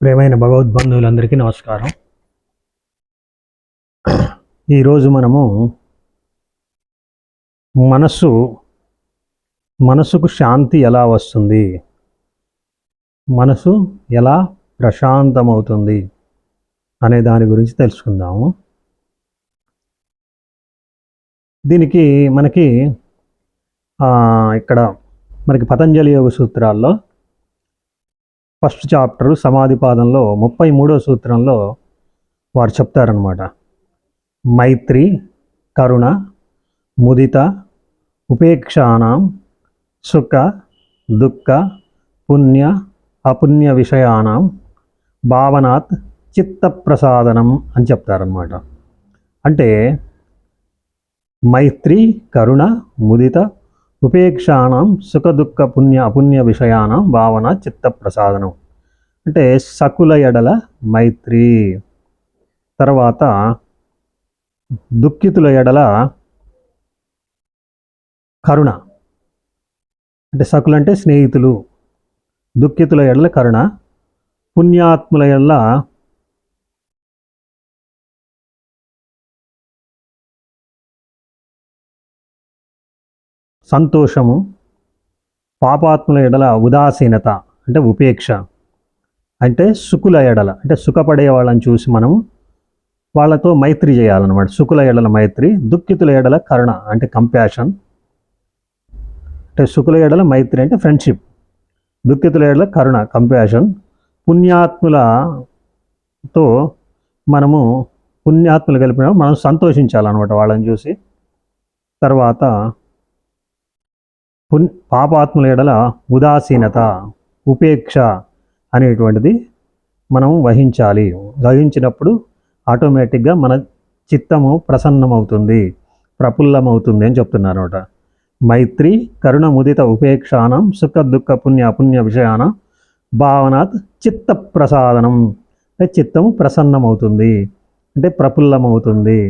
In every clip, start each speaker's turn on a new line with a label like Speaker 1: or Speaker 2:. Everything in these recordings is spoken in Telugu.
Speaker 1: ప్రియమైన భగవద్బంధువులందరికీ నమస్కారం. ఈరోజు మనము మనసుకు శాంతి ఎలా వస్తుంది, మనసు ఎలా ప్రశాంతమవుతుంది అనే దాని గురించి తెలుసుకుందాము. దీనికి ఇక్కడ పతంజలి యోగ సూత్రాల్లో ఫస్ట్ చాప్టర్ సమాధి పాదంలో 33వ సూత్రంలో వారు చెప్తారనమాట. మైత్రి, కరుణ, ముదిత, ఉపేక్షానాం సుఖ దుఃఖ పుణ్య అపుణ్య విషయానాం భావనాత్ చిత్త ప్రసాదనం అని చెప్తారనమాట. అంటే మైత్రి, కరుణ, ముదిత, ఉపేక్షానం సుఖ దుఃఖ పుణ్య అపుణ్య విషయానం భావన చిత్త ప్రసాదనం. అంటే సకుల ఎడల మైత్రి, తర్వాత దుఃఖితుల ఎడల కరుణ. అంటే సకులు అంటే స్నేహితులు, దుఃఖితుల ఎడల కరుణ, పుణ్యాత్ముల ఎడల సంతోషము, పాపాత్ముల ఎడల ఉదాసీనత అంటే ఉపేక్ష. అంటే సుకుల ఎడల అంటే సుఖపడే వాళ్ళని చూసి మనము వాళ్ళతో మైత్రి చేయాలన్నమాట. సుకుల ఎడల మైత్రి, దుఃఖితుల ఎడల కరుణ అంటే కంపాషన్. అంటే సుకుల ఎడల మైత్రి అంటే ఫ్రెండ్షిప్, దుఃఖితుల ఎడల కరుణ కంపాషన్. పుణ్యాత్ములతో పుణ్యాత్ములు కలిపిన మనం సంతోషించాలన్నమాట వాళ్ళని చూసి. తర్వాత పాపాత్ముల ఎడల ఉదాసీనత, ఉపేక్ష అనేటువంటిది మనం వహించినప్పుడు ఆటోమేటిక్గా మన చిత్తము ప్రసన్నమవుతుంది, ప్రఫుల్లమవుతుంది అని చెప్తున్నారు అనమాట. మైత్రి, కరుణ, ముదిత, ఉపేక్షానం సుఖ దుఃఖ పుణ్య అపుణ్య విషయాన భావనాత్ చిత్త ప్రసాదనం. అంటే చిత్తము ప్రసన్నమవుతుంది, అంటే ప్రఫుల్లమవుతుంది,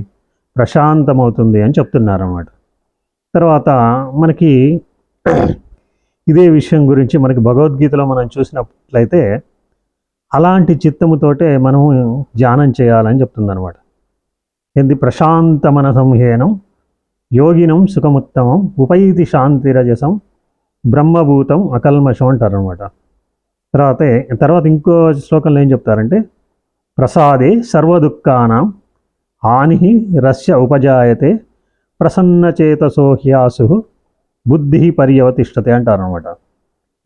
Speaker 1: ప్రశాంతమవుతుంది అని చెప్తున్నారు అన్నమాట. తర్వాత ఇదే విషయం గురించి భగవద్గీతలో మనం చూసినట్లయితే అలాంటి చిత్తముతోటే మనము ధ్యానం చేయాలని చెప్తుందనమాట. ఏంది? ప్రశాంత మనసంహేనం యోగినం సుఖముత్తమం ఉపైతి శాంతిరజసం బ్రహ్మభూతం అకల్మషం అంటారు అనమాట. తర్వాత ఇంకో శ్లోకంలో ఏం చెప్తారంటే ప్రసాదే సర్వదుఃఖానాం హాని రస్య ఉపజాయతే ప్రసన్నచేతసో హ్యాసు బుద్ధి పర్యవతిష్టతే అంటారు అనమాట.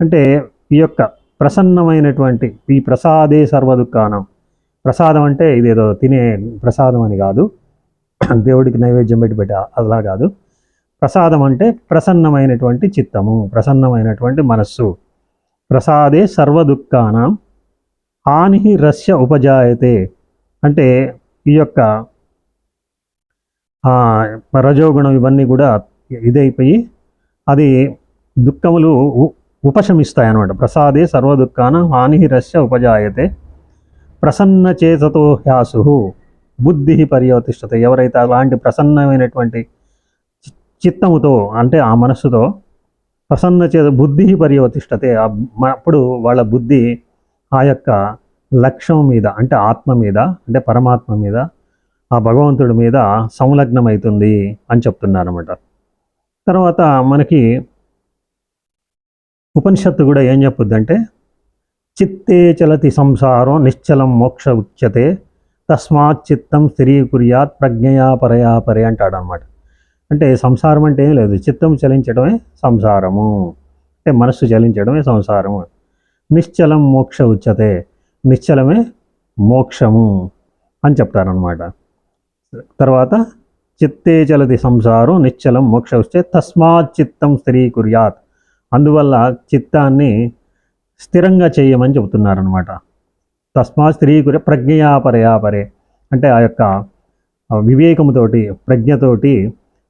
Speaker 1: అంటే ఈ యొక్క ప్రసన్నమైనటువంటి ఈ ప్రసాదే సర్వదుఃఖానం, ప్రసాదం అంటే ఇదేదో తినే ప్రసాదం అని కాదు, దేవుడికి నైవేద్యం పెట్టి అలా కాదు. ప్రసాదం అంటే ప్రసన్నమైనటువంటి చిత్తము, ప్రసన్నమైనటువంటి మనస్సు. ప్రసాదే సర్వదుఃఖానం హాని రస్య ఉపజాయతే. అంటే ఈ యొక్క రజోగుణం ఇవన్నీ కూడా ఇదైపోయి అది దుఃఖములు ఉపశమిస్తాయి అన్నమాట. ప్రసాదే సర్వదుఃఖానం హాని రస్య ఉపజాయతే ప్రసన్నచేతతో హ్యాసు బుద్ధి పర్యవతిష్టతే. ఎవరైతే అలాంటి ప్రసన్నమైనటువంటి చిత్తముతో అంటే ఆ మనస్సుతో బుద్ధి పర్యవతిష్టతే, అప్పుడు వాళ్ళ బుద్ధి ఆ యొక్క లక్ష్యం మీద అంటే ఆత్మ మీద అంటే పరమాత్మ మీద, ఆ భగవంతుడి మీద సంలగ్నమవుతుంది అని చెప్తున్నారన్నమాట. తర్వాత ఉపనిషత్తు కూడా ఏం చెప్పుద్దంటే చిత్తే చలతి సంసారం నిశ్చలం మోక్ష ఉచ్యతే తస్మాత్ చిత్తం స్థిరీకుర్యాత్ ప్రజ్ఞయా పరయా పరే అంటాడు అనమాట. అంటే సంసారం అంటే ఏం లేదు, చిత్తం చలించడమే సంసారము, అంటే మనస్సు చలించడమే సంసారము. నిశ్చలం మోక్ష ఉచ్యతే, నిశ్చలమే మోక్షము అని చెప్తారనమాట. తర్వాత చిత్తే చలతి సంసారం నిశ్చలం మోక్ష ఉచ్యతే తస్మాత్ చిత్తం స్థిరీకుర్యాత్, అందువల్ల చిత్తాన్ని స్థిరంగా చేయమని చెబుతున్నారనమాట. తస్మాత్ స్థిరీకుర్య ప్రజ్ఞయా పరయా పరే, అంటే ఆ యొక్క వివేకముతోటి ప్రజ్ఞతోటి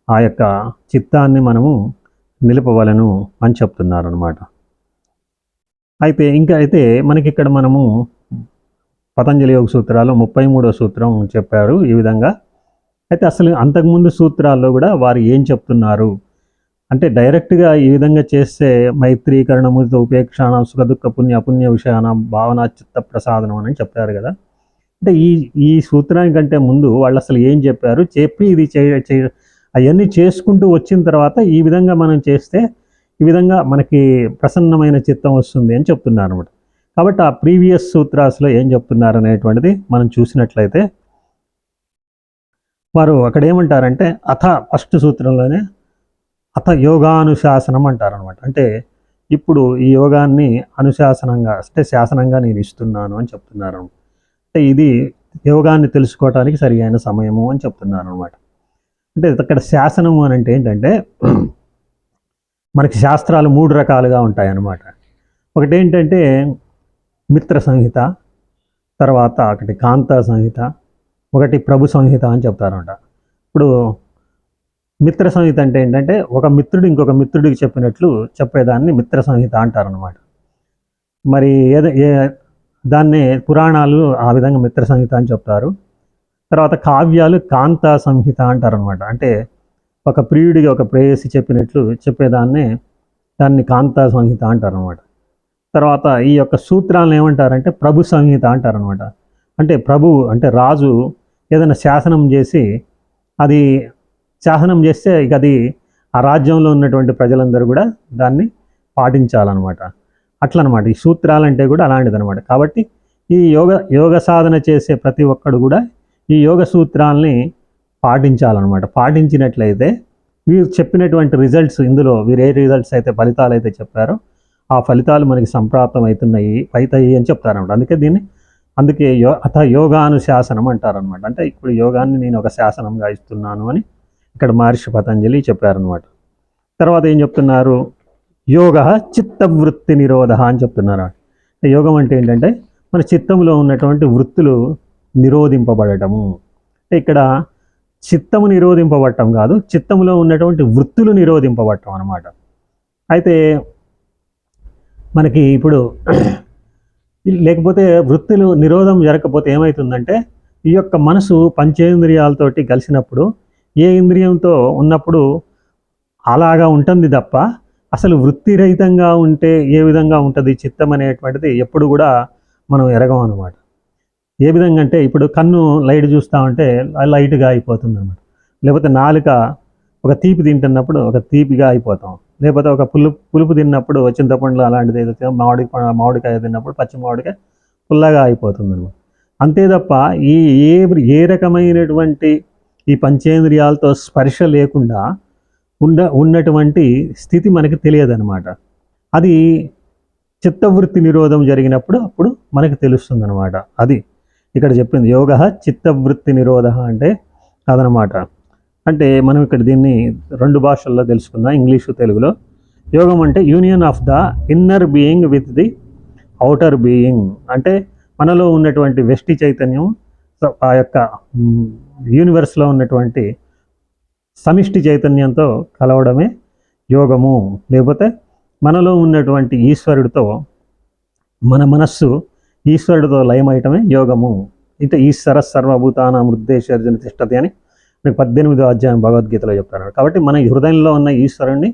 Speaker 1: ఆ యొక్క చిత్తాన్ని మనము నిలుపవలను అని చెప్తున్నారనమాట. అయితే ఇక్కడ మనము పతంజలి యోగ సూత్రాలు 33వ సూత్రం చెప్పారు ఈ విధంగా. అయితే అసలు అంతకుముందు సూత్రాల్లో కూడా వారు ఏం చెప్తున్నారు అంటే డైరెక్ట్గా ఈ విధంగా చేస్తే మైత్రీకరణముతో ఉపేక్షానం సుఖ దుఃఖ పుణ్య అపుణ్య విషయానం భావన చిత్త ప్రసాదనం అని చెప్పారు కదా. అంటే ఈ ఈ సూత్రానికంటే ముందు వాళ్ళు అసలు ఏం చెప్పారు చెప్పి ఇది అవన్నీ చేసుకుంటూ వచ్చిన తర్వాత ఈ విధంగా మనం చేస్తే ఈ విధంగా మనకి ప్రసన్నమైన చిత్తం వస్తుంది అని చెప్తున్నారు అనమాట. కాబట్టి ఆ ప్రీవియస్ సూత్రాస్లో ఏం చెప్తున్నారు అనేటువంటిది మనం చూసినట్లయితే వారు అక్కడ ఏమంటారంటే ఫస్ట్ సూత్రంలోనే అథ యోగానుశాసనం అంటారనమాట. అంటే ఇప్పుడు ఈ యోగాన్ని అనుశాసనంగా అంటే శాసనంగా నేను ఇస్తున్నాను అని చెప్తున్నారు. అంటే ఇది యోగాన్ని తెలుసుకోవడానికి సరి అయిన సమయము అని చెప్తున్నారు అనమాట. అంటే అక్కడ శాసనము అని అంటే ఏంటంటే మనకి శాస్త్రాలు 3 రకాలుగా ఉంటాయి అన్నమాట. ఒకటి ఏంటంటే మిత్ర సంహిత, తర్వాత ఒకటి కాంతా సంహిత, ఒకటి ప్రభు సంహిత అని చెప్తారన్నమాట. ఇప్పుడు మిత్ర సంహిత అంటే ఏంటంటే ఒక మిత్రుడు ఇంకొక మిత్రుడికి చెప్పినట్లు చెప్పేదాన్ని మిత్ర సంహిత అంటారనమాట. మరి దాన్నే పురాణాలు ఆ విధంగా మిత్ర సంహిత అని చెప్తారు. తర్వాత కావ్యాలు కాంతా సంహిత అంటారనమాట. అంటే ఒక ప్రియుడికి ఒక ప్రేయసి చెప్పినట్లు దాన్ని కాంతా సంహిత అంటారనమాట. తర్వాత ఈ యొక్క సూత్రాలను ఏమంటారంటే ప్రభు సంహిత అంటారనమాట. అంటే ప్రభు అంటే రాజు ఏదైనా శాసనం చేసి అది శాసనం చేస్తే ఇక అది ఆ రాజ్యంలో ఉన్నటువంటి ప్రజలందరూ కూడా దాన్ని పాటించాలన్నమాట. అట్లనమాట ఈ సూత్రాలంటే కూడా అలాంటిదనమాట. కాబట్టి ఈ యోగ సాధన చేసే ప్రతి ఒక్కడు కూడా ఈ యోగ సూత్రాలని పాటించాలన్నమాట. పాటించినట్లయితే వీరు చెప్పినటువంటి రిజల్ట్స్ ఇందులో వీరు ఏ రిజల్ట్స్ అయితే ఫలితాలు అయితే చెప్పారో ఆ ఫలితాలు మనకి సంప్రాప్తం అవుతాయి అని చెప్తారనమాట. అందుకే యోగానుశాసనం అంటారనమాట. అంటే ఇప్పుడు యోగాన్ని నేను ఒక శాసనంగా ఇస్తున్నాను అని ఇక్కడ మహర్షి పతంజలి చెప్పారనమాట. తర్వాత ఏం చెప్తున్నారు, యోగ చిత్తవృత్తి నిరోధ అని చెప్తున్నారు. యోగం అంటే ఏంటంటే మన చిత్తంలో ఉన్నటువంటి వృత్తులు నిరోధింపబడటము. అంటే ఇక్కడ చిత్తము నిరోధింపబడటం కాదు, చిత్తంలో ఉన్నటువంటి వృత్తులు నిరోధింపబడటం అన్నమాట. అయితే మనకి ఇప్పుడు లేకపోతే వృత్తులు నిరోధం జరగకపోతే ఏమవుతుందంటే ఈ యొక్క మనసు పంచేంద్రియాలతోటి కలిసినప్పుడు ఏ ఇంద్రియంతో ఉన్నప్పుడు అలాగా ఉంటుంది తప్ప అసలు వృత్తిరహితంగా ఉంటే ఏ విధంగా ఉంటుంది చిత్తం అనేటువంటిది ఎప్పుడు కూడా మనం ఎరగం అనమాట. ఏ విధంగా అంటే ఇప్పుడు కన్ను లైట్ చూస్తూ ఉంటే లైట్గా అయిపోతుంది అనమాట. లేకపోతే నాలుక ఒక తీపి తింటున్నప్పుడు ఒక తీపిగా అయిపోతాం. లేకపోతే ఒక పులుపు తిన్నప్పుడు చింతపండు అలాంటిది ఏదైతే మామిడికాయ తిన్నప్పుడు పచ్చి మామిడికాయ పుల్లగా అయిపోతుంది అనమాట. అంతే తప్ప ఏ రకమైనటువంటి ఈ పంచేంద్రియాలతో స్పర్శ లేకుండా ఉన్నటువంటి స్థితి మనకి తెలియదన్నమాట. అది చిత్తవృత్తి నిరోధం జరిగినప్పుడు అప్పుడు మనకు తెలుస్తుంది అనమాట. అది ఇక్కడ చెప్పింది యోగ చిత్తవృత్తి నిరోధ అంటే అదనమాట. అంటే మనం ఇక్కడ దీన్ని 2 భాషల్లో తెలుసుకుందాం, ఇంగ్లీషు తెలుగులో. యోగం అంటే union of the inner being with the outer being. అంటే మనలో ఉన్నటువంటి వెష్టి చైతన్యం ఆ యొక్క యూనివర్స్లో ఉన్నటువంటి సమిష్టి చైతన్యంతో కలవడమే యోగము. లేకపోతే మనలో ఉన్నటువంటి ఈశ్వరుడితో మన మనస్సు ఈశ్వరుడితో లయమయటమే యోగము. అంటే ఈశ్వర సర్వభూతానాం హృదయేషర్జున తిష్టతి అని మీకు 18వ అధ్యాయం భగవద్గీతలో చెప్తారు. కాబట్టి మన హృదయంలో ఉన్న ఈశ్వరుణ్ణి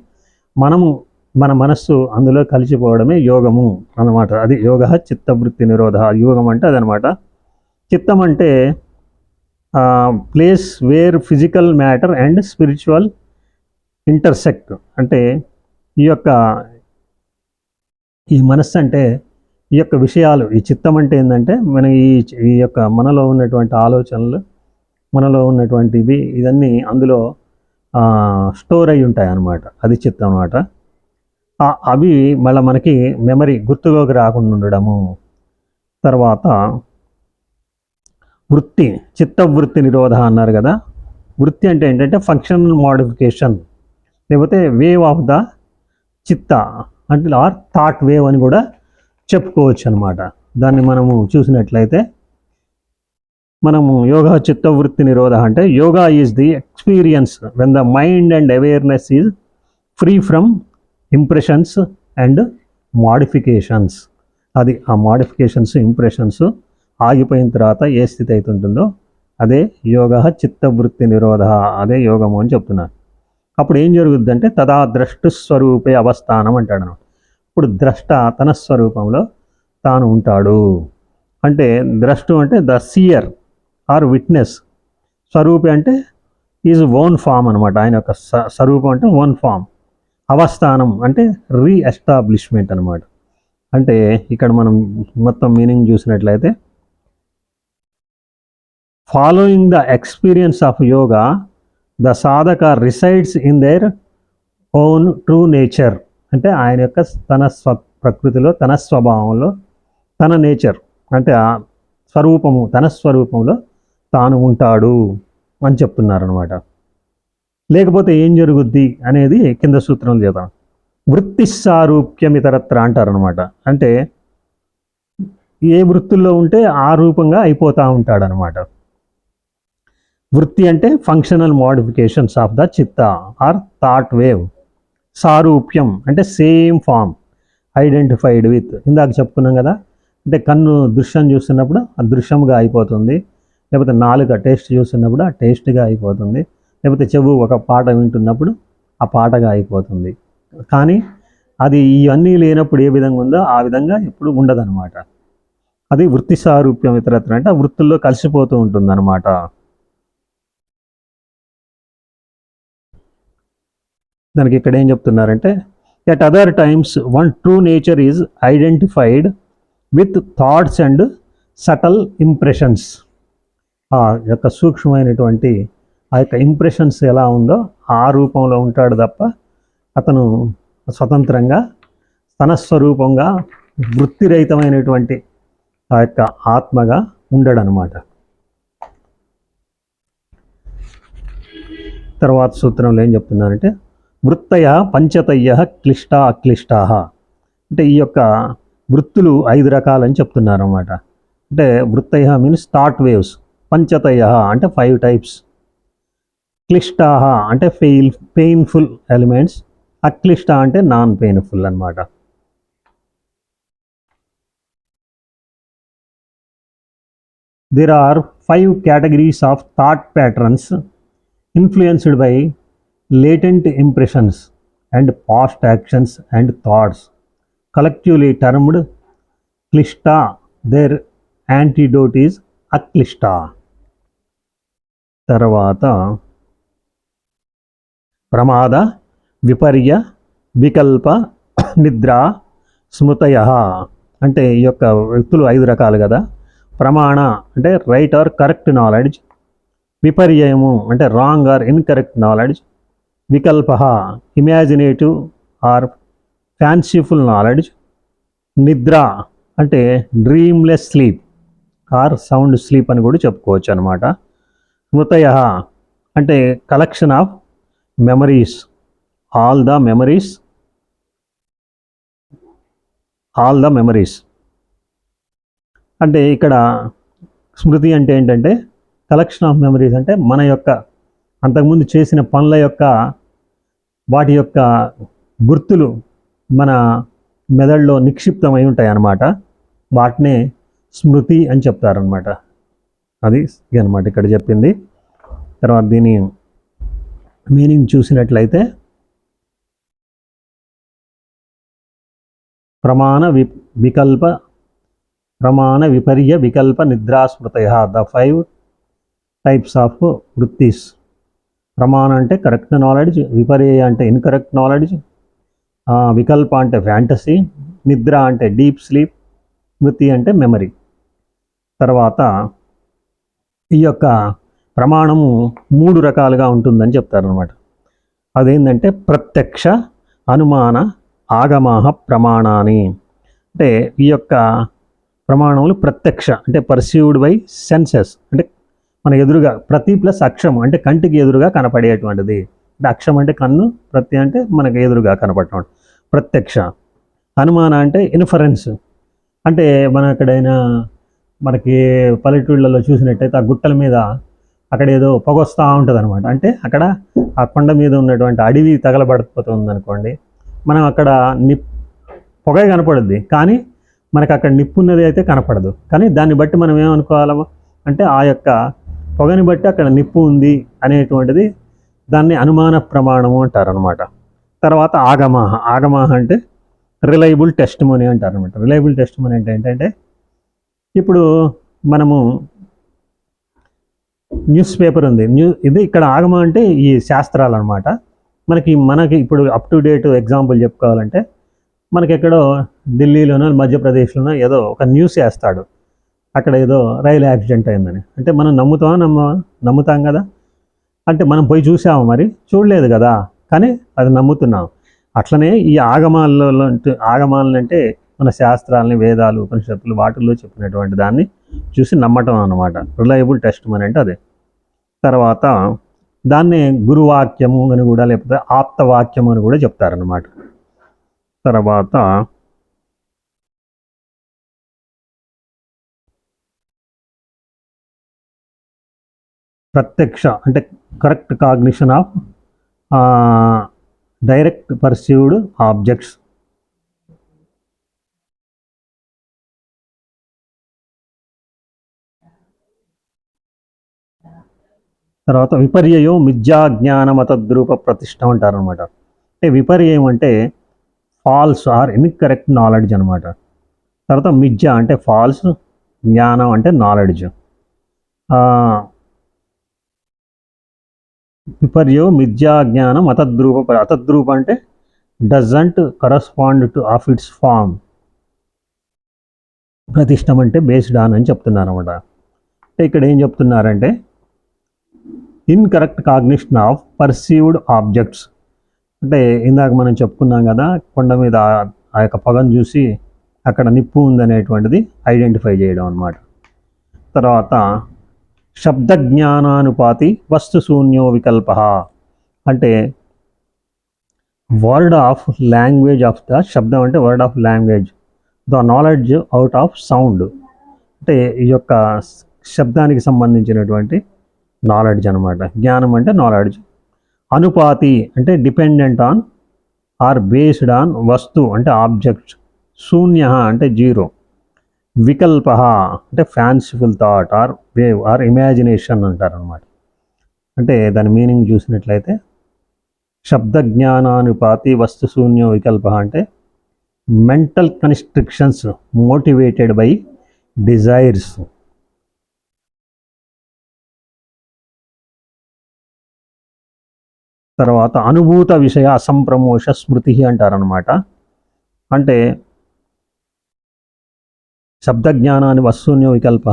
Speaker 1: మన మనస్సు అందులో కలిసిపోవడమే యోగము అన్నమాట. అది యోగ చిత్తవృత్తి నిరోధ. యోగం అంటే అదనమాట. చిత్తం అంటే place where physical matter and spiritual intersect. అంటే ఈ మనస్సు అంటే ఈ యొక్క విషయాలు, ఈ చిత్తం అంటే ఏంటంటే మన ఈ యొక్క మనలో ఉన్నటువంటి ఆలోచనలు, మనలో ఉన్నటువంటివి ఇవన్నీ అందులో స్టోర్ అయి ఉంటాయి అన్నమాట. అది చిత్తం అన్నమాట. అవి మళ్ళీ మనకి మెమరీ గుర్తులోకి రాకుండా ఉండడము. తర్వాత వృత్తి, చిత్తవృత్తి నిరోధ అన్నారు కదా. వృత్తి అంటే ఏంటంటే ఫంక్షనల్ మోడిఫికేషన్, లేకపోతే వేవ్ ఆఫ్ ద చిత్త అంటే ఆర్ థాట్ వేవ్ అని కూడా చెప్పుకోవచ్చు అనమాట. దాన్ని మనము చూసినట్లయితే మనము యోగా చిత్తవృత్తి నిరోధ అంటే yoga is the experience when the mind and awareness is free from impressions and modifications. అది ఆ మోడిఫికేషన్స్ ఇంప్రెషన్స్ ఆగిపోయిన తర్వాత ఏ స్థితి అయితే ఉంటుందో అదే యోగ చిత్తవృత్తి నిరోధ, అదే యోగము అని చెప్తున్నారు. అప్పుడు ఏం జరుగుద్దంటే తదా ద్రష్టు స్వరూపే అవస్థానం అంటాడు. ఇప్పుడు ద్రష్ట తన స్వరూపంలో తాను ఉంటాడు. అంటే ద్రష్టు అంటే ద సీయర్ ఆర్ విట్నెస్, స్వరూపే అంటే ఈజ్ ఓన్ ఫామ్ అనమాట. ఆయన యొక్క స్వరూపం అంటే ఓన్ ఫామ్. అవస్థానం అంటే రీఎస్టాబ్లిష్మెంట్ అనమాట. అంటే ఇక్కడ మనం మొత్తం మీనింగ్ చూసినట్లయితే following the experience of yoga the sadhaka resides in their own true nature. అంటే ఆయన యొక్క తన ప్రకృతిలో, తన స్వభావంలో, తన నేచర్ అంటే ఆ స్వరూపము, తన స్వరూపంలో తాను ఉంటాడు అని చెప్తున్నారు అనమాట. లేకపోతే ఏం జరుగుద్ది అనేది కింద సూత్రం చేద్దాం. వృత్తి సారూప్యం ఇతరత్ర అంటారనమాట. అంటే ఏ వృత్తుల్లో ఉంటే ఆ రూపంగా అయిపోతూ ఉంటాడనమాట. వృత్తి అంటే ఫంక్షనల్ మోడిఫికేషన్స్ ఆఫ్ ద చిత్త ఆర్ థాట్ వేవ్. సారూప్యం అంటే సేమ్ ఫామ్, ఐడెంటిఫైడ్ విత్. ఇందాక చెప్పుకున్నాం కదా, అంటే కన్ను దృశ్యం చూస్తున్నప్పుడు ఆ దృశ్యంగా అయిపోతుంది, లేకపోతే నాలుక టేస్ట్ చూస్తున్నప్పుడు ఆ టేస్ట్గా అయిపోతుంది, లేకపోతే చెవు ఒక పాట వింటున్నప్పుడు ఆ పాటగా అయిపోతుంది. కానీ అది ఇవన్నీ లేనప్పుడు ఏ విధంగా ఉందో ఆ విధంగా ఎప్పుడు ఉండదన్నమాట. అది వృత్తి సారూప్యం ఇతరత్ర అంటే ఆ వృత్తుల్లో కలిసిపోతూ ఉంటుందన్నమాట. దానికి ఇక్కడ ఏం చెప్తున్నారంటే at other times one true nature is identified with thoughts and subtle impressions. ఆ యొక్క సూక్ష్మమైనటువంటి ఆ యొక్క ఇంప్రెషన్స్ ఎలా ఉందో ఆ రూపంలో ఉంటాడు తప్ప అతను స్వతంత్రంగా తన స్వరూపంగా వృత్తిరహితమైనటువంటి ఆ యొక్క ఆత్మగా ఉండడనమాట. తర్వాత సూత్రంలో ఏం చెప్తున్నారంటే వృత్తయ పంచతయ్య క్లిష్ట అక్లిష్టా. అంటే ఈ యొక్క వృత్తులు 5 రకాలని చెప్తున్నారు అన్నమాట. అంటే వృత్తయ మీన్స్ థాట్ వేవ్స్, పంచతయ్య అంటే 5 టైప్స్, క్లిష్టా అంటే పెయిన్ఫుల్ ఎలిమెంట్స్, అక్లిష్ట అంటే నాన్ పెయిన్ఫుల్ అనమాట. There are 5 categories of thought patterns influenced by latent impressions and past actions and thoughts, collectively termed klishta. Their antidote is aklishta. తర్వాత ప్రమాద, విపర్య, వికల్ప, నిద్ర, స్మృతయ. అంటే ఈ యొక్క వ్యక్తులు 5 రకాలు కదా. ప్రమాణ అంటే రైట్ ఆర్ కరెక్ట్ నాలెడ్జ్, విపర్యము అంటే రాంగ్ ఆర్ ఇన్కరెక్ట్ నాలెడ్జ్, వికల్ప ఇమాజినేటివ్ ఆర్ ఫ్యాన్సీఫుల్ నాలెడ్జ్, నిద్ర అంటే dreamless sleep or sound sleep అని కూడా చెప్పుకోవచ్చు అనమాట. స్మృతయ అంటే collection of memories, all the memories. అంటే ఇక్కడ స్మృతి అంటే ఏంటంటే కలెక్షన్ ఆఫ్ మెమరీస్, అంటే మన యొక్క అంతకుముందు చేసిన పనుల యొక్క వాటి యొక్క గుర్తులు మన మెదడులో నిక్షిప్తమై ఉంటాయి అన్నమాట. వాటినే స్మృతి అని చెప్తారనమాట. అది అనమాట ఇక్కడ చెప్పింది. తర్వాత దీని మీనింగ్ చూసినట్లయితే ప్రమాణ విపర్య వికల్ప నిద్రాస్మృతయ, ద 5 టైప్స్ ఆఫ్ వృత్తిస్. ప్రమాణ అంటే కరెక్ట్ నాలెడ్జ్, విపర్య అంటే ఇన్కరెక్ట్ నాలెడ్జ్, వికల్ప అంటే ఫ్యాంటసీ, నిద్ర అంటే డీప్ స్లీప్, స్మృతి అంటే మెమరీ. తర్వాత ఈ యొక్క ప్రమాణము 3 రకాలుగా ఉంటుందని చెప్తారనమాట. అదేంటంటే ప్రత్యక్ష, అనుమాన, ఆగమాహ ప్రమాణాన్ని. అంటే ఈ యొక్క ప్రమాణములు ప్రత్యక్ష అంటే పర్సీవ్డ్ బై సెన్సెస్, అంటే మన ఎదురుగా, ప్రతి ప్లస్ అక్షం అంటే కంటికి ఎదురుగా కనపడేటువంటిది. అంటే అక్షం అంటే కన్ను, ప్రతి అంటే మనకు ఎదురుగా కనపడటం ప్రత్యక్ష. అనుమాన అంటే ఇన్ఫరెన్స్, అంటే మన ఎక్కడైనా మనకి పల్లెటూళ్ళలో చూసినట్టయితే ఆ గుట్టల మీద అక్కడ ఏదో పొగ వస్తూ ఉంటుంది అనమాట. అంటే అక్కడ ఆ కొండ మీద ఉన్నటువంటి అడవి తగలబడిపోతుంది అనుకోండి, మనం అక్కడ పొగ కనపడుద్ది, కానీ మనకు అక్కడ నిప్పున్నది అయితే కనపడదు. కానీ దాన్ని బట్టి మనం ఏమనుకోవాలి అంటే ఆ యొక్క పొగని బట్టి అక్కడ నిప్పు ఉంది అనేటువంటిది దాన్ని అనుమాన ప్రమాణము అంటారనమాట. తర్వాత ఆగమాహ. ఆగమాహ అంటే రిలయబుల్ టెస్టిమోనీ అంటారనమాట. రిలయబుల్ టెస్టిమోనీ అంటే ఏంటంటే ఇప్పుడు మనము న్యూస్ పేపర్ ఉంది. ఇది ఇక్కడ ఆగమ అంటే ఈ శాస్త్రాలు అనమాట. మనకి ఇప్పుడు అప్ టు డేట్ ఎగ్జాంపుల్ చెప్పుకోవాలంటే మనకి ఎక్కడో ఢిల్లీలోనో మధ్యప్రదేశ్లోనో ఏదో ఒక న్యూస్ వేస్తాడు, అక్కడ ఏదో రైలు యాక్సిడెంట్ అయిందని. అంటే మనం నమ్ముతాం కదా. అంటే మనం పోయి చూసాము, మరి చూడలేదు కదా, కానీ అది నమ్ముతున్నాం. అట్లనే ఈ ఆగమాలంటే మన శాస్త్రాలని, వేదాలు, ఉపనిషత్తులు వాటిల్లో చెప్పినటువంటి దాన్ని చూసి నమ్మటం అన్నమాట. రిలయబుల్ టెస్టిమనీ అంటే అదే. తర్వాత దాన్ని గురువాక్యము అని కూడా, లేకపోతే ఆప్తవాక్యము అని కూడా చెప్తారన్నమాట. తర్వాత ప్రత్యక్ష అంటే correct cognition of direct perceived objects. తర్వాత విపర్యయం మిథ్యాజ్ఞానమతద్రూప ప్రతిష్టం అంటారనమాట. అంటే విపర్యయం అంటే ఫాల్స్ ఆర్ ఇన్కరెక్ట్ నాలెడ్జ్ అనమాట. తర్వాత మిథ్య అంటే ఫాల్స్, జ్ఞానం అంటే నాలెడ్జ్. విపర్యో మిథ్యాజ్ఞానం అతద్రూప అంటే doesn't correspond to of its form. ప్రతిష్టం అంటే బేస్డ్ ఆన్ అని చెప్తున్నారు అనమాట. ఇక్కడ ఏం చెప్తున్నారంటే incorrect cognition of perceived objects. అంటే ఇందాక మనం చెప్పుకున్నాం కదా, కొండ మీద ఆ యొక్క పొగను చూసి అక్కడ నిప్పు ఉందనేటువంటిది ఐడెంటిఫై చేయడం అనమాట. తర్వాత శబ్ద జ్ఞానానుపాతి వస్తు శూన్యో వికల్ప. అంటే word of language of the శబ్దం అంటే word of language, the knowledge out of sound. అంటే ఈ యొక్క శబ్దానికి సంబంధించినటువంటి నాలెడ్జ్ అనమాట. జ్ఞానం అంటే నాలెడ్జ్. అనుపాతి అంటే dependent on or based on వస్తు అంటే ఆబ్జెక్ట్. శూన్య అంటే జీరో. వికల్ప అంటే fanciful thought or wave or imagination అంటారనమాట. అంటే దాని మీనింగ్ చూసినట్లయితే శబ్ద జ్ఞానానుపాతి వస్తు శూన్య వికల్ప అంటే మెంటల్ కన్స్ట్రిక్షన్స్ మోటివేటెడ్ బై డిజైర్స్. తర్వాత అనుభూత విషయ అసంప్రమోష స్మృతి అంటారనమాట. అంటే శబ్ద జ్ఞానాన్ని వస్తూన్య వికల్ప.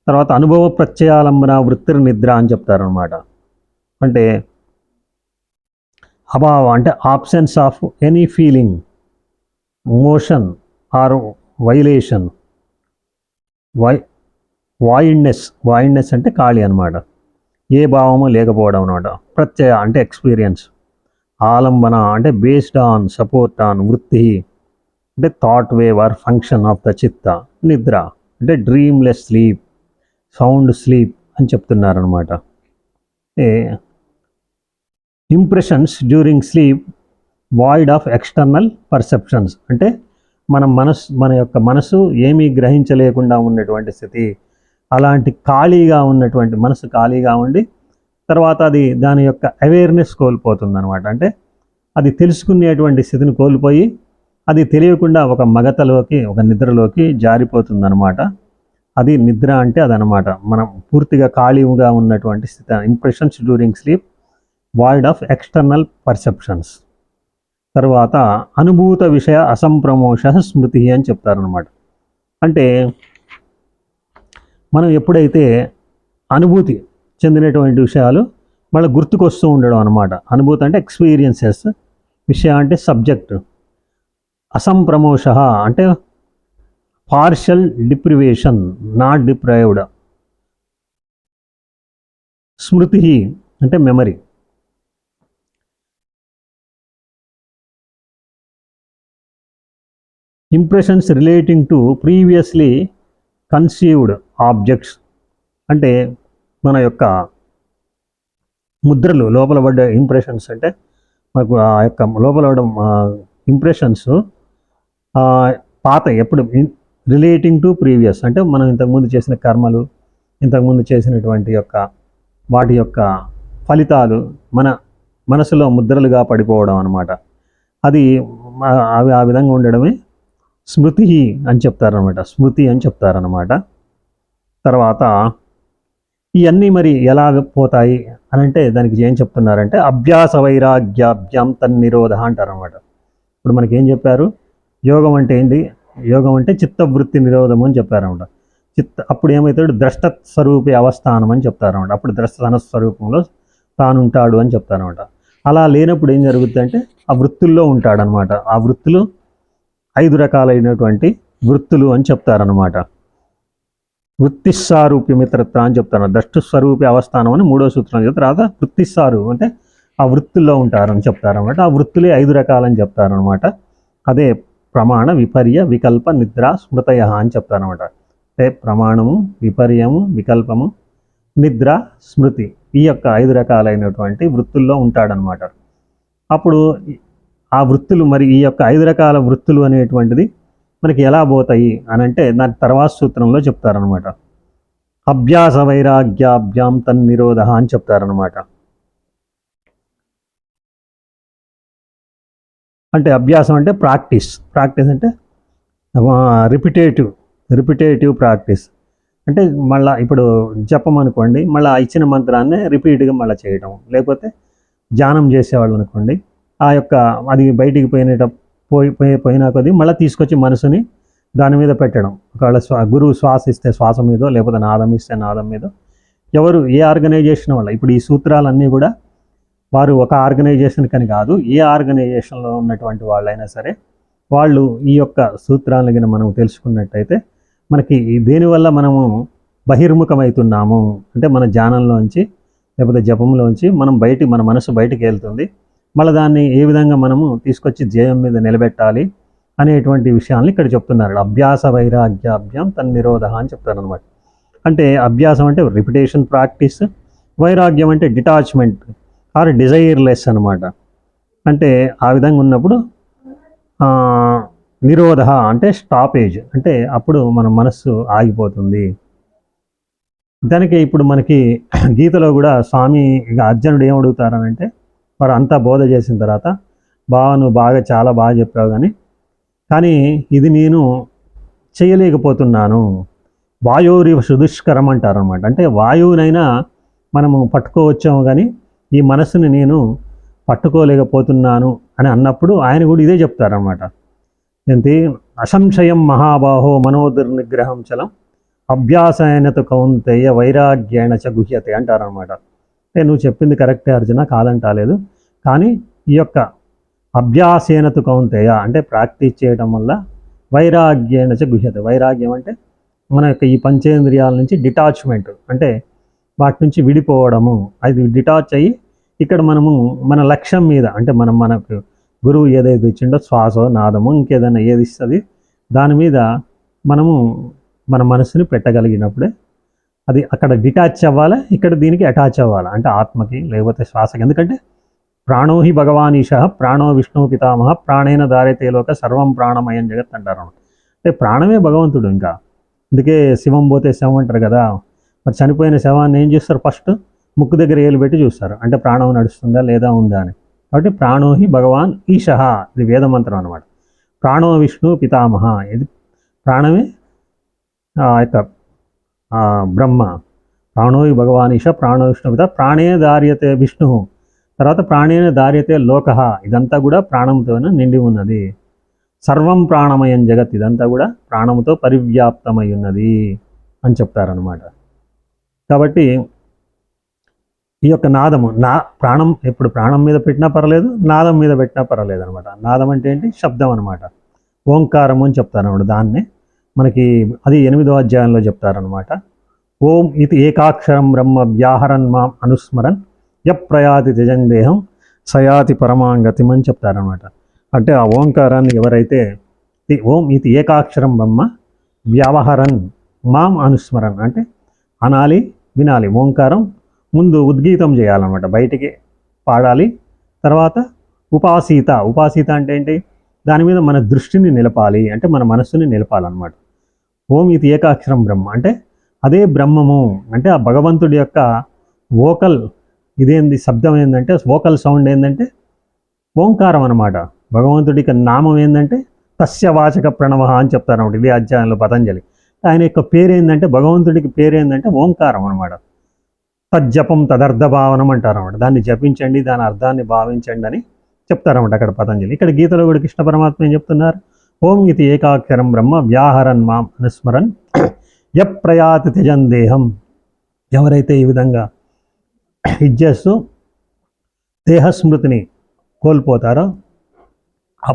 Speaker 1: తర్వాత అనుభవ ప్రత్యయాలంబన వృత్తిర్ నిద్ర అని చెప్తారనమాట. అంటే అభావం అంటే absence of any feeling, motion or violation. Voidness అంటే ఖాళీ అనమాట. ఏ భావము లేకపోవడం అనమాట. ప్రత్యయ అంటే ఎక్స్పీరియన్స్. ఆలంబన అంటే బేస్డ్ ఆన్, సపోర్ట్ ఆన్. వృత్తి అంటే thought wave or function of the చిత్త. నిద్ర అంటే డ్రీమ్లెస్ స్లీప్, సౌండ్ స్లీప్ అని చెప్తున్నారనమాట. Impressions during sleep void of external perceptions. అంటే మన యొక్క మనసు ఏమీ గ్రహించలేకుండా ఉన్నటువంటి స్థితి. అలాంటి ఖాళీగా ఉన్నటువంటి మనసు ఖాళీగా ఉండి తర్వాత అది దాని యొక్క అవేర్నెస్ కోల్పోతుంది అనమాట. అంటే అది తెలుసుకునేటువంటి స్థితిని కోల్పోయి అది తెలియకుండా ఒక మగతలోకి, ఒక నిద్రలోకి జారిపోతుంది అనమాట. అది నిద్ర అంటే అదనమాట. మనం పూర్తిగా ఖాళీగా ఉన్నటువంటి స్థితి. Impressions during sleep void of external perceptions. తర్వాత అనుభూత విషయ అసంప్రమోష స్మృతి అని చెప్తారనమాట. అంటే మనం ఎప్పుడైతే అనుభూతి చెందినటువంటి విషయాలు మళ్ళీ గుర్తుకొస్తూ ఉండడం అనమాట. అనుభూతి అంటే ఎక్స్పీరియన్సెస్, విషయ అంటే సబ్జెక్ట్. అసంప్రమోష అంటే పార్షల్ డిప్రివేషన్, నాట్ డిప్రైవ్డ్. స్మృతి అంటే memory. Impressions relating to previously conceived objects. అంటే మన యొక్క ముద్రలు లోపల పడ్డ ఇంప్రెషన్స్. అంటే మనకు ఆ యొక్క లోపల పడ్డ ఇంప్రెషన్స్ పాత ఎప్పుడు రిలేటింగ్ టు ప్రీవియస్ అంటే మనం ఇంతకుముందు చేసిన కర్మలు, ఇంతకుముందు చేసినటువంటి వాటి యొక్క ఫలితాలు మన మనసులో ముద్రలుగా పడిపోవడం అనమాట. అది అవి ఆ విధంగా ఉండడమే స్మృతి అని చెప్తారనమాట. స్మృతి అని చెప్తారనమాట. తర్వాత ఇవన్నీ మరి ఎలా పోతాయి అని అంటే దానికి ఏం చెప్తున్నారంటే అభ్యాస వైరాగ్యాభ్యాం తన్నిరోధ అంటారనమాట. ఇప్పుడు మనకి ఏం చెప్పారు? యోగం అంటే ఏంటి? యోగం అంటే చిత్తవృత్తి నిరోధము అని చెప్పారనమాట. అప్పుడు ఏమవుతాడు? ద్రష్ట స్వరూపి అవస్థానం అని చెప్తారనమాట. అప్పుడు ద్రష్టన స్వరూపంలో తానుంటాడు అని చెప్తారనమాట. అలా లేనప్పుడు ఏం జరుగుతుందంటే ఆ వృత్తుల్లో ఉంటాడనమాట. ఆ వృత్తులు 5 రకాలైనటువంటి వృత్తులు అని చెప్తారనమాట. వృత్తిస్వరూప్యమిత్రత్వ అని చెప్తారు. ద్రష్టుస్వరూపి అవస్థానం అని 3వ సూత్రం చెప్తారు. తర్వాత వృత్తిస్సారు అంటే ఆ వృత్తుల్లో ఉంటారని చెప్తారనమాట. ఆ వృత్తులే 5 రకాలని చెప్తారనమాట. అదే ప్రమాణ, విపర్య, వికల్ప, నిద్ర, స్మృతయ అని చెప్తారనమాట. అంటే ప్రమాణము, విపర్యము, వికల్పము, నిద్ర, స్మృతి, ఈ యొక్క 5 రకాలైనటువంటి వృత్తుల్లో ఉంటాడనమాట. అప్పుడు ఆ వృత్తులు మరి ఈ యొక్క 5 రకాల వృత్తులు అనేటువంటిది మనకి ఎలా పోతాయి అని అంటే దాని తర్వాత సూత్రంలో చెప్తారనమాట. అభ్యాస వైరాగ్యాభ్యాం తన్నిరోధ అని చెప్తారనమాట. అంటే అభ్యాసం అంటే ప్రాక్టీస్ అంటే రిపిటేటివ్ ప్రాక్టీస్. అంటే మళ్ళీ ఇప్పుడు జపం అనుకోండి, మళ్ళీ ఇచ్చిన మంత్రాన్ని రిపీట్గా మళ్ళీ చేయడం. లేకపోతే ధ్యానం చేసేవాళ్ళు అనుకోండి, ఆ యొక్క అది బయటికి పోయినా కొద్దీ మళ్ళీ తీసుకొచ్చి మనసుని దాని మీద పెట్టడం. ఒకవేళ గురువు శ్వాస ఇస్తే శ్వాస మీదో, లేకపోతే నాదం ఇస్తే నాదం మీదో, ఎవరు ఏ ఆర్గనైజేషన్ వల్ల ఇప్పుడు ఈ సూత్రాలన్నీ కూడా వారు ఒక ఆర్గనైజేషన్ కని కాదు, ఏ ఆర్గనైజేషన్లో ఉన్నటువంటి వాళ్ళైనా సరే వాళ్ళు ఈ యొక్క సూత్రాలను కనుక మనం తెలుసుకున్నట్టయితే మనకి దేనివల్ల మనము బహిర్ముఖమవుతున్నాము అంటే మన ధ్యానంలోంచి లేకపోతే జపంలోంచి మన మనసు బయటికి వెళ్తుంది. మళ్ళీ దాన్ని ఏ విధంగా మనము తీసుకొచ్చి ధ్యేయం మీద నిలబెట్టాలి అనేటువంటి విషయాన్ని ఇక్కడ చెప్తున్నారు. అభ్యాస వైరాగ్యాభ్యాం తన్నిరోధ అని చెప్తారనమాట. అంటే అభ్యాసం అంటే రిపిటేషన్ ప్రాక్టీస్, వైరాగ్యం అంటే డిటాచ్మెంట్ ఆర్ డిజైర్లెస్ అనమాట. అంటే ఆ విధంగా ఉన్నప్పుడు నిరోధ అంటే స్టాపేజ్, అంటే అప్పుడు మన మనస్సు ఆగిపోతుంది. దానికి ఇప్పుడు మనకి గీతలో కూడా స్వామి అర్జునుడు ఏం అడుగుతారనంటే, వారు అంతా బోధ చేసిన తర్వాత నువ్వు చాలా బాగా చెప్పావు, కానీ ఇది నేను చేయలేకపోతున్నాను. వాయురివ సుదుష్కరం అంటారనమాట. అంటే వాయువునైనా మనము పట్టుకోవచ్చాము, కానీ ఈ మనసుని నేను పట్టుకోలేకపోతున్నాను అని అన్నప్పుడు ఆయన కూడా ఇదే చెప్తారనమాట. ఏంటి? అసంశయం మహాబాహో మనోదుర్నిగ్రహం చలం అభ్యాసైనతు కౌంతేయ వైరాగ్యేణ చ గుహ్యతే అంటారనమాట. అంటే నువ్వు చెప్పింది కరెక్టే అర్జున, కాదంటాలేదు, కానీ ఈ యొక్క అభ్యాసేనతు కౌంతేయ అంటే ప్రాక్టీస్ చేయడం వల్ల వైరాగ్యేణ చ గుహ్యతే. వైరాగ్యం అంటే మన యొక్క ఈ పంచేంద్రియాల నుంచి డిటాచ్మెంట్, అంటే వాటి నుంచి విడిపోవడము. అది డిటాచ్ అయ్యి ఇక్కడ మనము మన లక్ష్యం మీద, అంటే మనకు గురువు ఏదైతే ఇచ్చిండో శ్వాసో నాదము ఇంకేదైనా ఏది ఇస్తుంది దాని మీద మనము మన మనసుని పెట్టగలిగినప్పుడే అది అక్కడ డిటాచ్ అవ్వాలి, ఇక్కడ దీనికి అటాచ్ అవ్వాలి, అంటే ఆత్మకి లేకపోతే శ్వాసకి. ఎందుకంటే ప్రాణో హి భగవాన్ ఈశ ప్రాణో విష్ణు పితామహ ప్రాణేన దారేతే లోక సర్వం ప్రాణమయం జగత్ అంటారు. అంటే ప్రాణమే భగవంతుడు. ఇంకా అందుకే శివం పోతే శవం అంటారు కదా. మరి చనిపోయిన శవాన్ని ఏం చేస్తారు? ఫస్ట్ ముక్కు దగ్గర ఏలు పెట్టి చూస్తారు, అంటే ప్రాణం నడుస్తుందా లేదా ఉందా అని. కాబట్టి ప్రాణో హి భగవాన్ ఈశ, ఇది వేదమంత్రం అనమాట. ప్రాణో విష్ణు పితామహ, ఇది ప్రాణమే యొక్క బ్రహ్మ. ప్రాణో హి భగవాన్ ఈశ ప్రాణో విష్ణు పిత ప్రాణే దార్యతే విష్ణు, తర్వాత ప్రాణేన దార్యతే లోక, ఇదంతా కూడా ప్రాణంతో నిండి ఉన్నది. సర్వం ప్రాణమయం జగత్, ఇదంతా కూడా ప్రాణముతో పరివ్యాప్తమై ఉన్నది అని చెప్తారనమాట. కాబట్టి ఈ యొక్క నాదము ప్రాణం ఎప్పుడు ప్రాణం మీద పెట్టినా పర్లేదు, నాదం మీద పెట్టినా పర్వాలేదు అనమాట. నాదం అంటే ఏంటి? శబ్దం అనమాట. ఓంకారము అని చెప్తారనమాట. దాన్నే మనకి అది 8వ అధ్యాయంలో చెప్తారనమాట. ఓం ఇది ఏకాక్షరం బ్రహ్మ వ్యాహరన్ మాం అనుస్మరన్ యప్రయాతి త్యజందేహం సయాతి పరమాంగతిం అని చెప్తారనమాట. అంటే ఆ ఓంకారాన్ని ఎవరైతే ఓం ఇది ఏకాక్షరం బ్రహ్మ వ్యవహరన్ మాం అనుస్మరన్ అంటే అనాలి, వినాలి. ఓంకారం ముందు ఉద్గీతం చేయాలన్నమాట, బయటికి పాడాలి. తర్వాత ఉపాసీత అంటే ఏంటి? దాని మీద మన దృష్టిని నిలపాలి, అంటే మన మనస్సుని నిలపాలన్నమాట. ఓం ఇది ఏకాక్షరం బ్రహ్మ అంటే అదే బ్రహ్మము అంటే ఆ భగవంతుడి యొక్క వోకల్ ఇదేంది శబ్దం ఏంటంటే వోకల్ సౌండ్ ఏంటంటే ఓంకారం అనమాట. భగవంతుడికి నామం ఏంటంటే తస్యవాచక ప్రణవ అని చెప్తారు అన్నమాట ఇదే అధ్యాయంలో పతంజలి. ఆయన యొక్క పేరు ఏంటంటే భగవంతుడికి పేరు ఏంటంటే ఓంకారం అనమాట. తజ్జపం తదర్థ భావనం అంటారన్నమాట. దాన్ని జపించండి, దాని అర్థాన్ని భావించండి అని చెప్తారన్నమాట అక్కడ పతంజలి. ఇక్కడ గీతలో కూడా కృష్ణ పరమాత్మ ఏం చెప్తున్నారు? ఓం ఇది ఏకాక్షరం బ్రహ్మ వ్యాహరన్ మాం అనుస్మరన్ యప్రయాతి త్యజన్ దేహం. ఎవరైతే ఈ విధంగా ఇచ్చేస్తూ దేహస్మృతిని కోల్పోతారో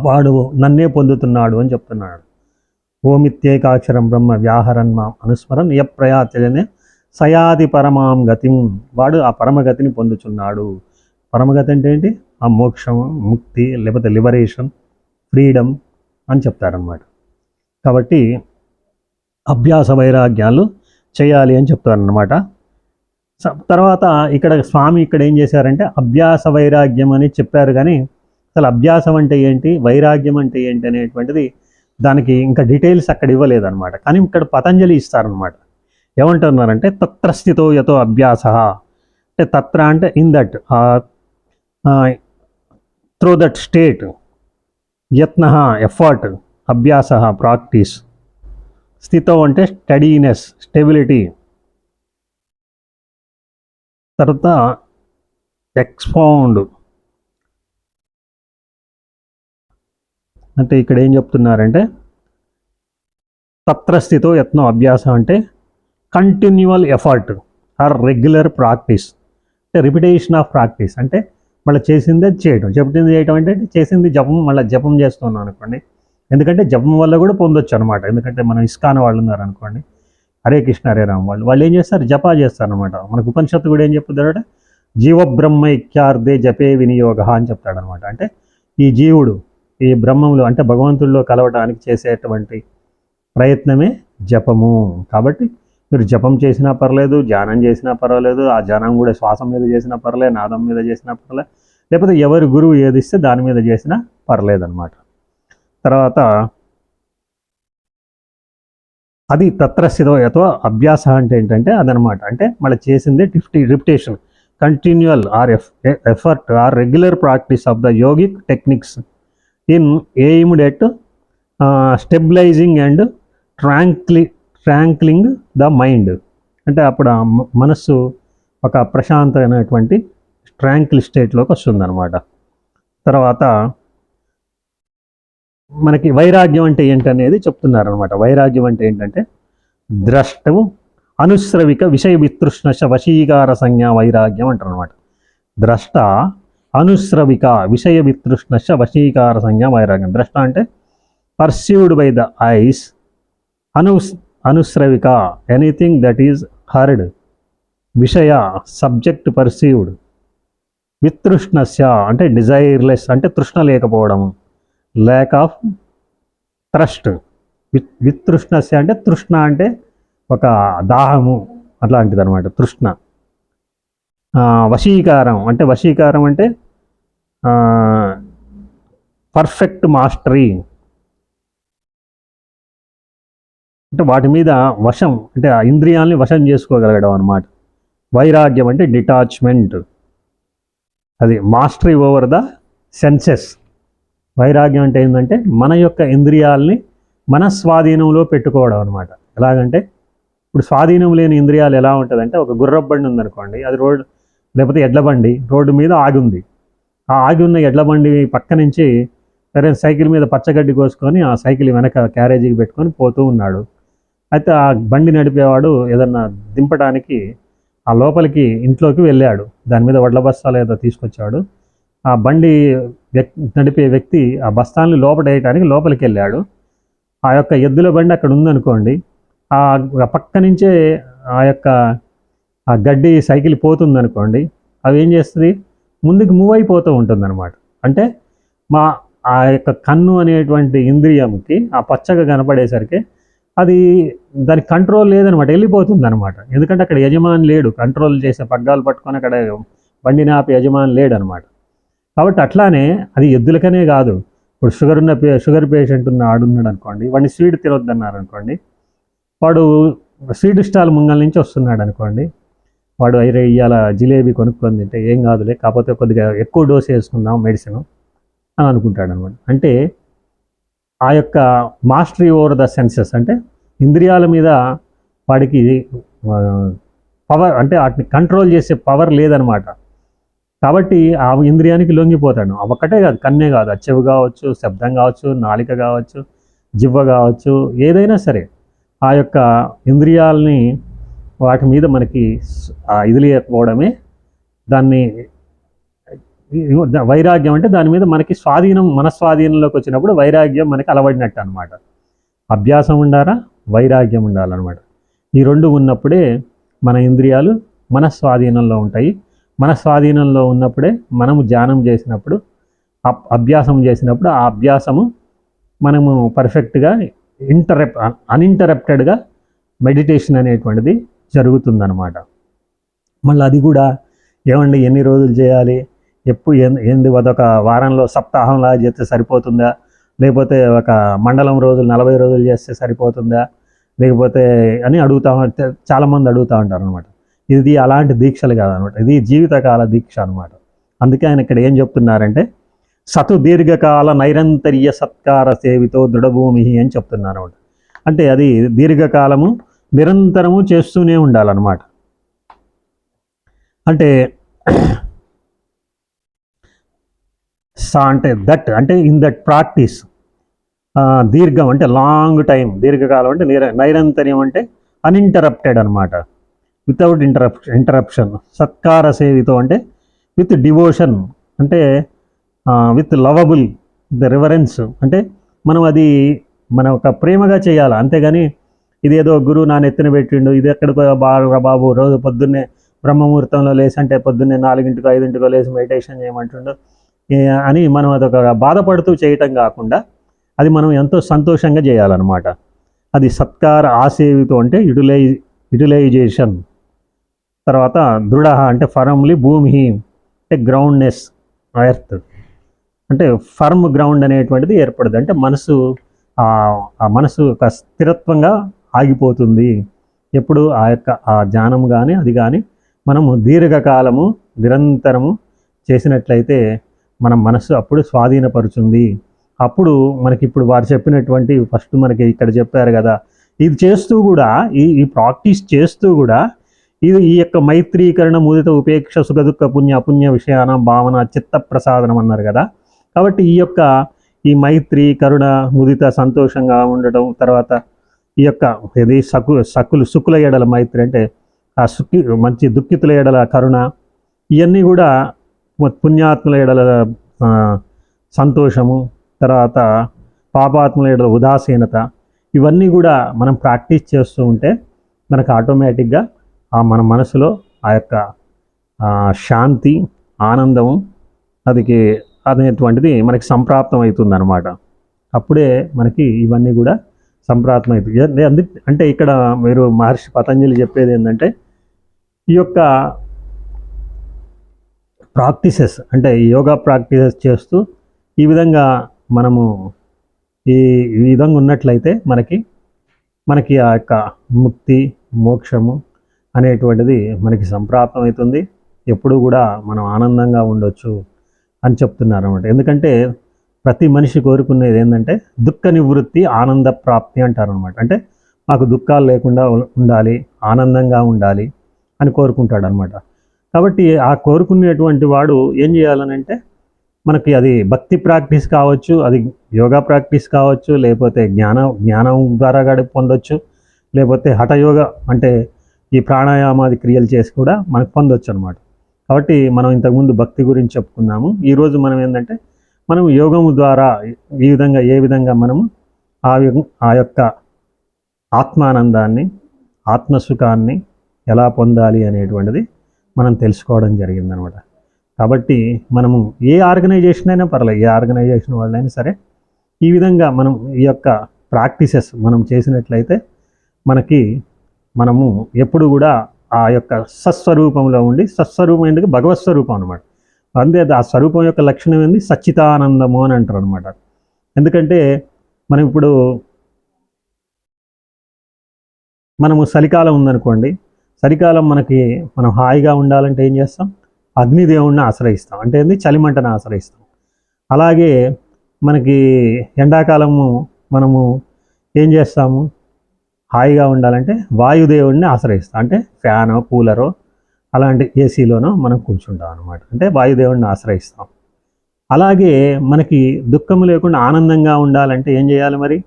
Speaker 1: వాడు నన్నే పొందుతున్నాడు అని చెప్తున్నాడు. ఓమిత్యేకాక్షరం బ్రహ్మ వ్యాహరన్ మాం అనుస్మరన్ యప్రయాత్యజనే సయాది పరమాం గతిం. వాడు ఆ పరమగతిని పొందుచున్నాడు. పరమగతి అంటే ఏంటి? ఆ మోక్షం, ముక్తి, లేకపోతే లిబరేషన్, ఫ్రీడమ్ అని చెప్తారన్నమాట. కాబట్టి అభ్యాస వైరాగ్యాలు చేయాలి అని చెప్తారన్నమాట. తర్వాత ఇక్కడ స్వామి ఇక్కడ ఏం చేశారంటే అభ్యాస వైరాగ్యం అని చెప్పారు, కానీ అసలు అభ్యాసం అంటే ఏంటి, వైరాగ్యం అంటే ఏంటి అనేటువంటిది దానికి ఇంకా డీటెయిల్స్ అక్కడ ఇవ్వలేదన్నమాట. కానీ ఇక్కడ పతంజలి ఇస్తారనమాట. ఏమంటున్నారంటే తత్ర స్థితో యతో అభ్యాస అంటే తత్ర అంటే in that through that state, యత్న ఎఫర్ట్, అభ్యాస ప్రాక్టీస్, స్థితో అంటే స్టడీనెస్ స్టెబిలిటీ, తర్వాత ఎక్స్పౌండ్ అంటే ఇక్కడ ఏం చెప్తున్నారంటే తత్ర స్థితో యత్నం అభ్యాసం అంటే continual effort or regular practice అంటే రిపిటేషన్ ఆఫ్ ప్రాక్టీస్ అంటే మళ్ళీ చేసిందే చేయటం. చెప్పింది చేయటం అంటే చేసింది జపం మళ్ళీ జపం చేస్తున్నాం అనుకోండి. ఎందుకంటే జపం వల్ల కూడా పొందొచ్చు అనమాట. ఎందుకంటే మనం ఇస్కాన్ వాళ్ళు ఉన్నారనుకోండి, హరే కృష్ణ హరే రామ్ వాళ్ళు ఏం చేస్తారు? జపా చేస్తారనమాట. మనకు ఉపనిషత్తు కూడా ఏం చెప్తాడంటే జీవబ్రహ్మైక్యార్థే జపే వినియోగ అని చెప్తాడనమాట. అంటే ఈ జీవుడు ఈ బ్రహ్మంలో అంటే భగవంతుల్లో కలవటానికి చేసేటువంటి ప్రయత్నమే జపము. కాబట్టి మీరు జపం చేసినా పర్లేదు, ధ్యానం చేసినా పర్వాలేదు, ఆ ధ్యానం కూడా శ్వాసం మీద చేసినా పర్లేదు, నాదం మీద చేసినా పర్లేదు, లేకపోతే ఎవరి గురువు ఏది ఇస్తే దాని మీద చేసినా పర్లేదన్నమాట. తర్వాత అది తత్రస్థితో యతో అభ్యాస అంటే ఏంటంటే అదనమాట. అంటే మళ్ళీ చేసిందే repetition, continual or effort or regular practice of the yogic techniques in aimed at stabilising and tranquillising the mind. అంటే అప్పుడు ఆ మనస్సు ఒక ప్రశాంతమైనటువంటి ట్రాంక్ల్ స్టేట్లోకి వస్తుందన్నమాట. తర్వాత మనకి వైరాగ్యం అంటే ఏంటనేది చెప్తున్నారనమాట. వైరాగ్యం అంటే ఏంటంటే ద్రష్టవు అనుశ్రవిక విషయ వితృష్ణశ వశీకార సంజ్ఞా వైరాగ్యం అంటారు అనమాట. ద్రష్ట అనుశ్రవిక విషయ వితృష్ణశ వశీకార సంజ్ఞా వైరాగ్యం. ద్రష్ట అంటే పర్సీవ్డ్ బై ద ఐస్, అనుశ్రవిక ఎనీథింగ్ దట్ ఈజ్ హర్డ్, విషయ సబ్జెక్ట్ పర్సీవ్డ్, వితృష్ణస్య అంటే డిజైర్లెస్ అంటే తృష్ణ లేకపోవడము, ల్యాక్ ఆఫ్ థ్రస్ట్. వితృష్ణస్య అంటే తృష్ణ అంటే ఒక దాహము అట్లాంటిది అనమాట తృష్ణ. వశీకారం అంటే పర్ఫెక్ట్ మాస్టరీ అంటే వాటి మీద వశం అంటే ఆ ఇంద్రియాలని వశం చేసుకోగలగడం అనమాట. వైరాగ్యం అంటే డిటాచ్మెంట్, అది మాస్టరీ ఓవర్ ద సెన్సెస్. వైరాగ్యం అంటే ఏంటంటే మన యొక్క ఇంద్రియాలని మన స్వాధీనంలో పెట్టుకోవడం అనమాట. ఎలాగంటే ఇప్పుడు స్వాధీనం లేని ఇంద్రియాలు ఎలా ఉంటుందంటే ఒక గుర్రపు బండి ఉందనుకోండి, అది రోడ్డు లేకపోతే ఎడ్ల బండి రోడ్డు మీద ఆగి ఉంది. ఆ ఆగి ఉన్న ఎడ్ల బండి పక్క నుంచి సరే సైకిల్ మీద పచ్చగడ్డి కోసుకొని ఆ సైకిల్ వెనక క్యారేజీకి పెట్టుకొని పోతూ ఉన్నాడు. అయితే ఆ బండి నడిపేవాడు ఏదన్నా దింపడానికి ఆ లోపలికి ఇంట్లోకి వెళ్ళాడు. దాని మీద వడ్ల బస్తాలు ఏదో తీసుకొచ్చాడు. ఆ బండి నడిపే వ్యక్తి ఆ బస్తాన్ని లోపడేయడానికి లోపలికి వెళ్ళాడు. ఆ యొక్క ఎద్దుల బండి అక్కడ ఉందనుకోండి, ఆ పక్క నుంచే ఆ యొక్క ఆ గడ్డి సైకిల్ పోతుందనుకోండి, అవి ఏం చేస్తుంది? ముందుకు మూవ్ అయిపోతూ ఉంటుంది అనమాట. అంటే ఆ యొక్క కన్ను అనేటువంటి ఇంద్రియంకి ఆ పచ్చగా కనపడేసరికి అది దాని కంట్రోల్ లేదనమాట, వెళ్ళిపోతుంది అనమాట. ఎందుకంటే అక్కడ యజమాని లేడు, కంట్రోల్ చేసే పగ్గాలు పట్టుకొని అక్కడ బండిని ఆపి యజమాని లేడు అనమాట. కాబట్టి అట్లానే అది ఎద్దులకనే కాదు, ఇప్పుడు షుగర్ పేషెంట్ ఆడున్నాడు అనుకోండి, వాడిని స్వీట్ తినొద్దన్నారు అనుకోండి, వాడు స్వీట్ స్టాల్ ముంగల్ నుంచి వస్తున్నాడు అనుకోండి, వాడు అయితే ఇవాళ జిలేబీ కొనుక్కొని తింటే ఏం కాదులే, కాకపోతే కొద్దిగా ఎక్కువ డోస్ వేసుకుందాం మెడిసిన్ అని అనుకుంటాడు అనమాట. అంటే ఆ యొక్క మాస్టరీ ఓవర్ ద సెన్సెస్, అంటే ఇంద్రియాల మీద వాడికి పవర్, అంటే వాటిని కంట్రోల్ చేసే పవర్ లేదనమాట. కాబట్టి ఆ ఇంద్రియానికి లొంగిపోతాడు. ఒక్కటే కాదు, కన్నే కాదు, చెవి కావచ్చు, శబ్దం కావచ్చు, నాలిక కావచ్చు, జివ్వ కావచ్చు, ఏదైనా సరే ఆ యొక్క ఇంద్రియాలని వాటి మీద మనకి ఇది లేకపోవడమే దాన్ని వైరాగ్యం. అంటే దాని మీద మనకి స్వాధీనం, మన స్వాధీనంలోకి వచ్చినప్పుడు వైరాగ్యం మనకి అలవడినట్టు అనమాట. అభ్యాసం ఉండాలా, వైరాగ్యం ఉండాలన్నమాట. ఈ రెండు ఉన్నప్పుడే మన ఇంద్రియాలు మన స్వాధీనంలో ఉంటాయి. మన స్వాధీనంలో ఉన్నప్పుడే మనము ధ్యానం చేసినప్పుడు, అభ్యాసం చేసినప్పుడు ఆ అభ్యాసము మనము పర్ఫెక్ట్గా అన్ఇంటరప్టెడ్గా మెడిటేషన్ అనేటువంటిది జరుగుతుందన్నమాట. మళ్ళీ అది కూడా ఏమండి ఎన్ని రోజులు చేయాలి, ఎప్పుడు ఏంది, అదొక వారంలో సప్తాహంలా చేస్తే సరిపోతుందా, లేకపోతే ఒక మండలం రోజులు 40 రోజులు చేస్తే సరిపోతుందా, లేకపోతే అని చాలామంది అడుగుతూ ఉంటారు అనమాట. ఇది అలాంటి దీక్షలు కాదనమాట, ఇది జీవితకాల దీక్ష అనమాట. అందుకే ఆయన ఇక్కడ ఏం చెప్తున్నారంటే సతు దీర్ఘకాల నైరంతర్య సత్కార సేవితో దృఢభూమి అని చెప్తున్నారు అనమాట. అంటే అది దీర్ఘకాలము నిరంతరము చేస్తూనే ఉండాలన్నమాట. అంటే అంటే దట్, అంటే ఇన్ దట్ ప్రాక్టీస్, దీర్ఘం అంటే లాంగ్ టైం, దీర్ఘకాలం అంటే నైరంతర్యం అంటే అన్ఇంటరప్టెడ్ అనమాట, వితౌట్ ఇంటరప్షన్. సత్కార సేవితో అంటే విత్ డివోషన్, అంటే విత్ లవబుల్, ద రివరెన్స్, అంటే మనం అది మన ఒక ప్రేమగా చేయాలి. అంతేగాని ఇదేదో గురువు నా నెత్తిన పెట్టిండు, ఇది ఎక్కడికో బాబు రోజు పొద్దున్నే బ్రహ్మముహూర్తంలో లేచి, అంటే పొద్దున్నే 4 5 లేచి మెడిటేషన్ చేయమంటుండు అని మనం అదొక బాధపడుతూ చేయటం కాకుండా అది మనం ఎంతో సంతోషంగా చేయాలన్నమాట. అది సత్కార ఆసేవితో అంటే యుటిలైజేషన్. తర్వాత దృఢ అంటే ఫర్మ్లీ, భూమి అంటే గ్రౌండ్నెస్, ఎర్త్ అంటే ఫర్మ్ గ్రౌండ్ అనేటువంటిది ఏర్పడుతుంది. అంటే మనసు, ఆ మనసు ఒక స్థిరత్వంగా ఆగిపోతుంది. ఎప్పుడు ఆ ధ్యానం కానీ అది కానీ మనము దీర్ఘకాలము నిరంతరము చేసినట్లయితే మన మనసు అప్పుడు స్వాధీనపరుచుంది. అప్పుడు మనకి ఇప్పుడు వారు చెప్పినటువంటి ఫస్ట్ మనకి ఇక్కడ చెప్పారు కదా, ఇది చేస్తూ కూడా, ఈ ప్రాక్టీస్ చేస్తూ కూడా ఈ యొక్క మైత్రీకరణ, ముదిత, ఉపేక్ష, సుఖదుఖ, పుణ్య అపుణ్య విషయానం భావన, చిత్త ప్రసాదనం అన్నారు కదా. కాబట్టి ఈ మైత్రి, కరుణ, ముదిత సంతోషంగా ఉండటం, తర్వాత ఈ యొక్క ఇది సుకుల ఎడల మైత్రి అంటే ఆ మంచి దుఃఖితుల ఎడల కరుణ, ఇవన్నీ కూడా పుణ్యాత్ముల ఎడల సంతోషము, తర్వాత పాపాత్ముల ఎడల ఉదాసీనత, ఇవన్నీ కూడా మనం ప్రాక్టీస్ చేస్తూ ఉంటే మనకు ఆటోమేటిక్గా మన మనసులో ఆ యొక్క శాంతి, ఆనందము అనేటువంటిది మనకి సంప్రాప్తం అవుతుంది అనమాట. అప్పుడే మనకి ఇవన్నీ కూడా సంప్రాప్తం అవుతుంది. అంటే ఇక్కడ మీరు మహర్షి పతంజలి చెప్పేది ఏంటంటే ఈ యొక్క ప్రాక్టీసెస్, అంటే యోగా ప్రాక్టీసెస్ చేస్తూ ఈ విధంగా మనము ఈ విధంగా ఉన్నట్లయితే మనకి ఆ యొక్క ముక్తి, మోక్షము అనేటువంటిది మనకి సంప్రాప్తం అవుతుంది. ఎప్పుడు కూడా మనం ఆనందంగా ఉండొచ్చు అని చెప్తున్నారు అనమాట. ఎందుకంటే ప్రతి మనిషి కోరుకునేది ఏంటంటే దుఃఖ నివృత్తి, ఆనంద ప్రాప్తి అంటారనమాట. అంటే మాకు దుఃఖాలు లేకుండా ఉండాలి, ఆనందంగా ఉండాలి అని కోరుకుంటాడు అనమాట. కాబట్టి ఆ కోరుకునేటువంటి వాడు ఏం చేయాలనంటే మనకి అది భక్తి ప్రాక్టీస్ కావచ్చు, అది యోగా ప్రాక్టీస్ కావచ్చు, లేకపోతే జ్ఞానం ద్వారా పొందొచ్చు, లేకపోతే హఠయోగ అంటే ఈ ప్రాణాయామాది క్రియలు చేసి కూడా మనకు పొందొచ్చు అనమాట. కాబట్టి మనం ఇంతకుముందు భక్తి గురించి చెప్పుకున్నాము. ఈరోజు మనం ఏంటంటే మనం యోగము ద్వారా ఏ విధంగా మనము ఆ యొక్క ఆత్మానందాన్ని, ఆత్మసుఖాన్ని ఎలా పొందాలి అనేటువంటిది మనం తెలుసుకోవడం జరిగిందనమాట. కాబట్టి మనము ఏ ఆర్గనైజేషన్ అయినా పర్లేదు, ఏ ఆర్గనైజేషన్ వాళ్ళైనా సరే ఈ విధంగా మనం ఈ యొక్క ప్రాక్టీసెస్ మనం చేసినట్లయితే మనము ఎప్పుడు కూడా ఆ యొక్క సస్వరూపంలో ఉండి, సస్వరూపం ఎందుకు భగవత్ స్వరూపం అనమాట. అంతే, ఆ స్వరూపం యొక్క లక్షణం ఏంది, సచ్చితానందము అని అంటారు అనమాట. ఎందుకంటే మనం ఇప్పుడు మనము చలికాలం ఉందనుకోండి, చలికాలం మనం హాయిగా ఉండాలంటే ఏం చేస్తాం? అగ్నిదేవుణ్ణి ఆశ్రయిస్తాం. అంటే ఏంది? చలిమంటను ఆశ్రయిస్తాం. అలాగే మనకి ఎండాకాలము మనము ఏం చేస్తాము? హాయిగా ఉండాలంటే వాయుదేవుడిని ఆశ్రయిస్తాం. అంటే ఫ్యానో, కూలరో, అలాంటి ఏసీలోనో మనం కూర్చుంటాం అనమాట. అంటే వాయుదేవుడిని ఆశ్రయిస్తాం. అలాగే మనకి దుఃఖం లేకుండా ఆనందంగా ఉండాలంటే ఏం చేయాలి మరి?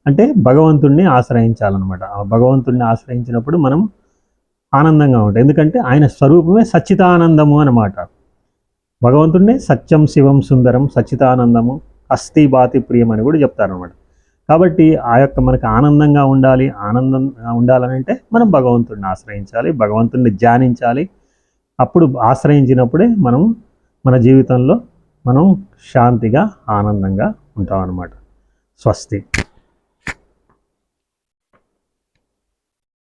Speaker 1: అంటే భగవంతుణ్ణి ఆశ్రయించాలన్నమాట. ఆ భగవంతుణ్ణి ఆశ్రయించినప్పుడు మనం ఆనందంగా ఉంటాం. ఎందుకంటే ఆయన స్వరూపమే సచ్చితానందము అన్నమాట. భగవంతుడిని సత్యం శివం సుందరం సచ్చితానందము అస్థి బాతి ప్రియం అని కూడా చెప్తారనమాట. కాబట్టి ఆ యొక్క మనకు ఆనందంగా ఉండాలని అంటే మనం భగవంతుడిని ఆశ్రయించాలి, భగవంతుడిని ధ్యానించాలి. అప్పుడు ఆశ్రయించినప్పుడే మనం మన జీవితంలో మనం శాంతిగా ఆనందంగా ఉంటాం అన్నమాట. స్వస్తి.